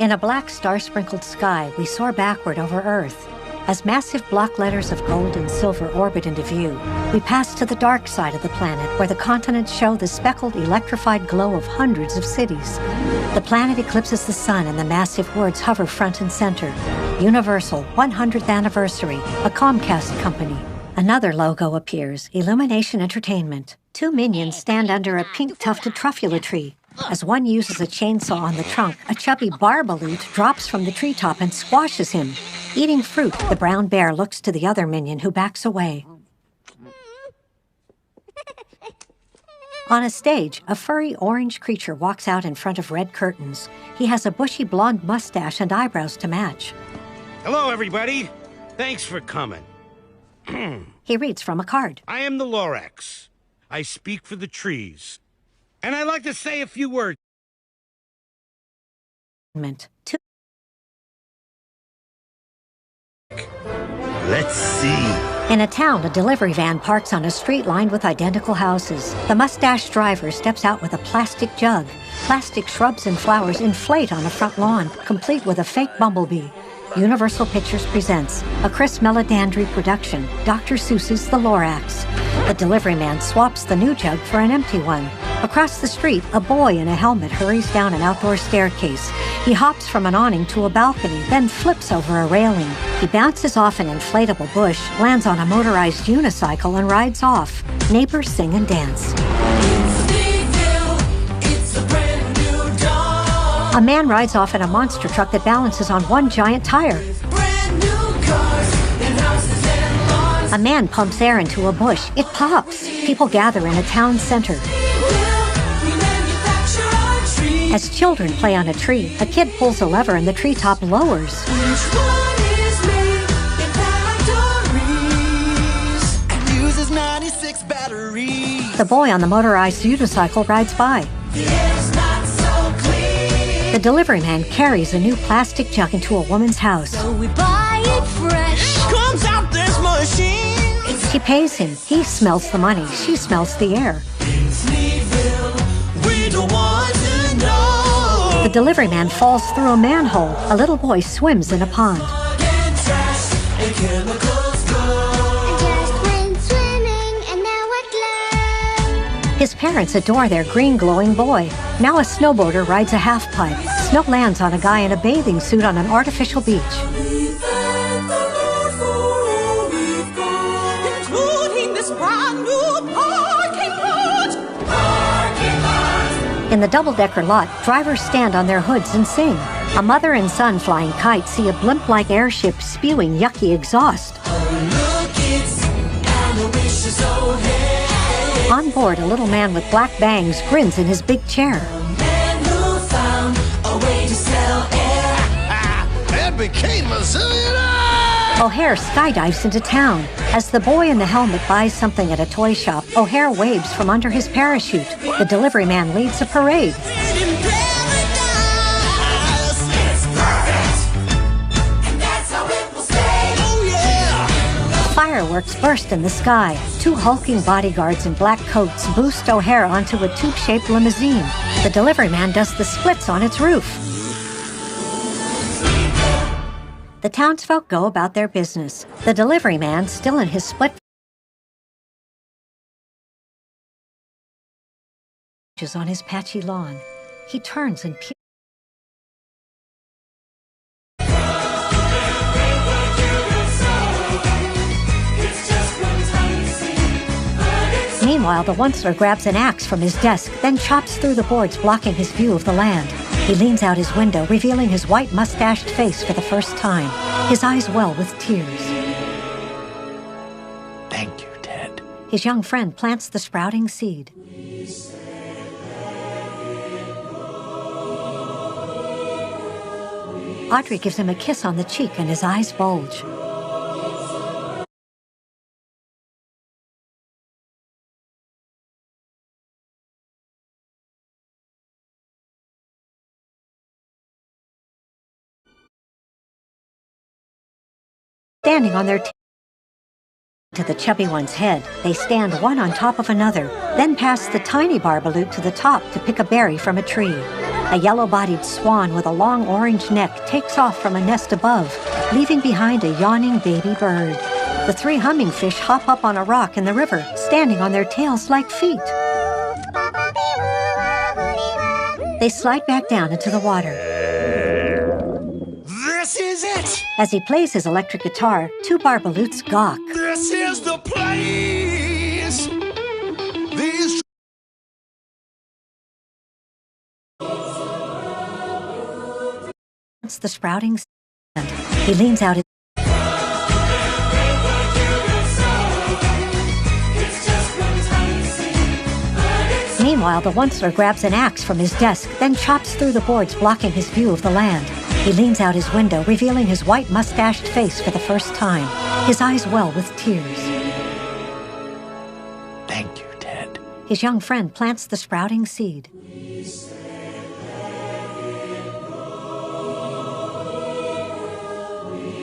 In a black star-sprinkled sky, we soar backward over Earth. As massive block letters of gold and silver orbit into view, we pass to the dark side of the planet, where the continents show the speckled, electrified glow of hundreds of cities. The planet eclipses the sun, and the massive words hover front and center. Universal, 100th Anniversary, a Comcast company. Another logo appears, Illumination Entertainment. Two minions stand under a pink-tufted truffula tree. As one uses a chainsaw on the trunk, a chubby barbaloot drops from the treetop and squashes him. Eating fruit, the brown bear looks to the other minion, who backs away. On a stage, a furry orange creature walks out in front of red curtains. He has a bushy blonde mustache and eyebrows to match. Hello, everybody. Thanks for coming. He reads from a card. I am the lorax. I speak for the trees. And I'd like to say a few words. Let's see. In a town, a delivery van parks on a street lined with identical houses. The mustached driver steps out with a plastic jug. Plastic shrubs and flowers inflate on a front lawn, complete with a fake bumblebee. Universal Pictures presents a Chris Meledandri production, Dr. Seuss's The Lorax. The delivery man swaps the new jug for an empty one. Across the street, a boy in a helmet hurries down an outdoor staircase. He hops from an awning to a balcony, then flips over a railing. He bounces off an inflatable bush, lands on a motorized unicycle, and rides off. Neighbors sing and dance. A man rides off in a monster truck that balances on one giant tire. A man pumps air into a bush. It pops. People gather in a town center. As children play on a tree, a kid pulls a lever and the treetop lowers. The boy on the motorized unicycle rides by. The delivery man carries a new plastic jug into a woman's house. So we buy it fresh. Comes out this machine. She pays him. He smells the money. She smells the air. We don't want to know. The delivery man falls through a manhole. A little boy swims in a pond. His parents adore their green glowing boy. Now a snowboarder rides a half-pipe. Snow lands on a guy in a bathing suit on an artificial beach. Including this brand new parking lot. In the double-decker lot, drivers stand on their hoods and sing. A mother and son flying kites see a blimp-like airship spewing yucky exhaust. On board, a little man with black bangs grins in his big chair. That became a zillionaire! O'Hare skydives into town. As the boy in the helmet buys something at a toy shop, O'Hare waves from under his parachute. The delivery man leads a parade. Fireworks burst in the sky. Two hulking bodyguards in black coats boost O'Hare onto a tube-shaped limousine. The delivery man does the splits on its roof. The townsfolk go about their business. The delivery man, still in his split, is on his patchy lawn. He turns and peers. Meanwhile, the onceler grabs an axe from his desk, then chops through the boards blocking his view of the land. He leans out his window, revealing his white mustached face for the first time. His eyes well with tears. Thank you, Ted. His young friend plants the sprouting seed. Audrey gives him a kiss on the cheek and his eyes bulge. Standing on their to the chubby one's head, they stand one on top of another, then pass the tiny barbaloot to the top to pick a berry from a tree. A yellow-bodied swan with a long orange neck takes off from a nest above, leaving behind a yawning baby bird. The three humming fish hop up on a rock in the river, standing on their tails like feet. They slide back down into the water. This is it! As he plays his electric guitar, two barbaloots gawk. This is the place! These... It's the sprouting sand. He leans out his... Meanwhile, the Onceler grabs an axe from his desk, then chops through the boards blocking his view of the land. He leans out his window, revealing his white mustached face for the first time. His eyes well with tears. Thank you, Ted. His young friend plants the sprouting seed.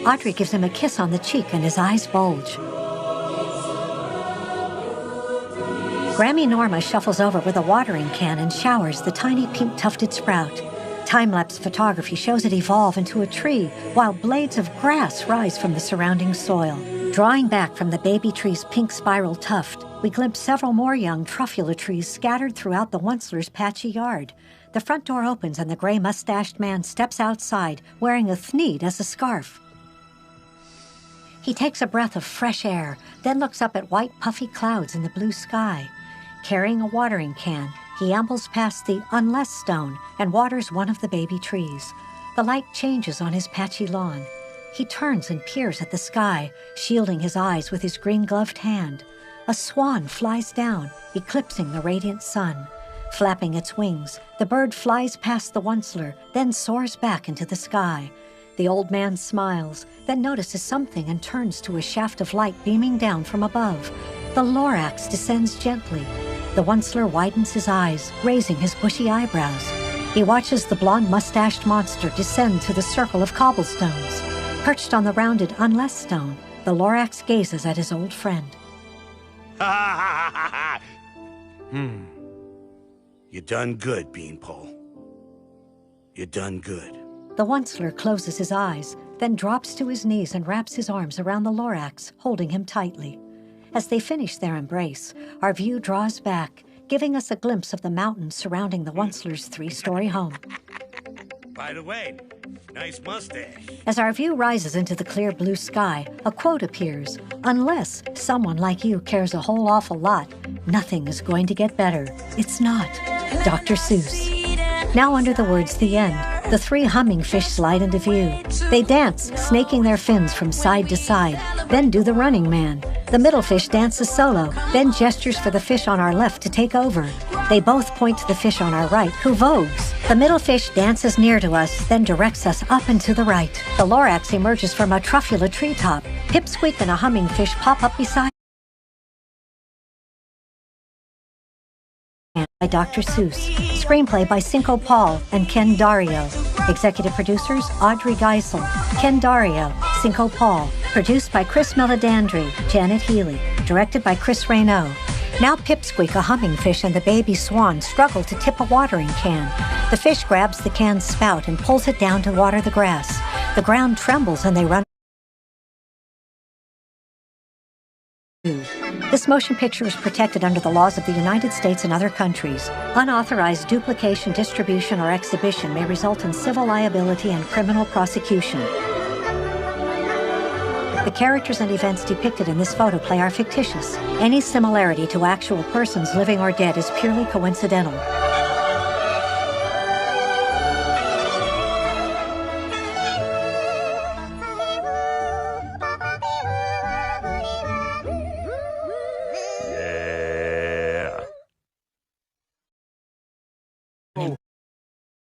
Audrey gives him a kiss on the cheek and his eyes bulge. Grammy Norma shuffles over with a watering can and showers the tiny pink-tufted sprout. Time-lapse photography shows it evolve into a tree while blades of grass rise from the surrounding soil. Drawing back from the baby tree's pink spiral tuft, we glimpse several more young truffula trees scattered throughout the Onceler's patchy yard. The front door opens and the gray mustached man steps outside, wearing a thneed as a scarf. He takes a breath of fresh air, then looks up at white puffy clouds in the blue sky. Carrying a watering can, he ambles past the unless stone and waters one of the baby trees. The light changes on his patchy lawn. He turns and peers at the sky, shielding his eyes with his green-gloved hand. A swan flies down, eclipsing the radiant sun. Flapping its wings, the bird flies past the Onceler, then soars back into the sky. The old man smiles, then notices something and turns to a shaft of light beaming down from above. The lorax descends gently. The Onceler widens his eyes, raising his bushy eyebrows. He watches the blonde mustached monster descend to the circle of cobblestones. Perched on the rounded unless stone, the lorax gazes at his old friend. You done good, Beanpole. You done good. The Onceler closes his eyes, then drops to his knees and wraps his arms around the lorax, holding him tightly. As they finish their embrace, our view draws back, giving us a glimpse of the mountains surrounding the Onceler's three-story home. By the way, nice mustache. As our view rises into the clear blue sky, a quote appears. Unless someone like you cares a whole awful lot, nothing is going to get better. It's not. Dr. Seuss. Now under the words "the end," the three humming fish slide into view. They dance, snaking their fins from side to side, then do the running man. The middle fish dances solo, then gestures for the fish on our left to take over. They both point to the fish on our right, who vogues. The middle fish dances near to us, then directs us up and to the right. The lorax emerges from a truffula treetop. Pipsqueak and a humming fish pop up beside by Dr. Seuss. Screenplay by Cinco Paul and Ken Dario. Executive producers Audrey Geisel, Ken Dario, Cinco Paul. Produced by Chris Meledandri, Janet Healy. Directed by Chris Reynaud. Now Pipsqueak, a humming fish, and the baby swan struggle to tip a watering can. The fish grabs the can's spout and pulls it down to water the grass. The ground trembles and they run. This motion picture is protected under the laws of the United States and other countries. Unauthorized duplication, distribution, or exhibition may result in civil liability and criminal prosecution. The characters and events depicted in this photoplay are fictitious. Any similarity to actual persons living or dead is purely coincidental.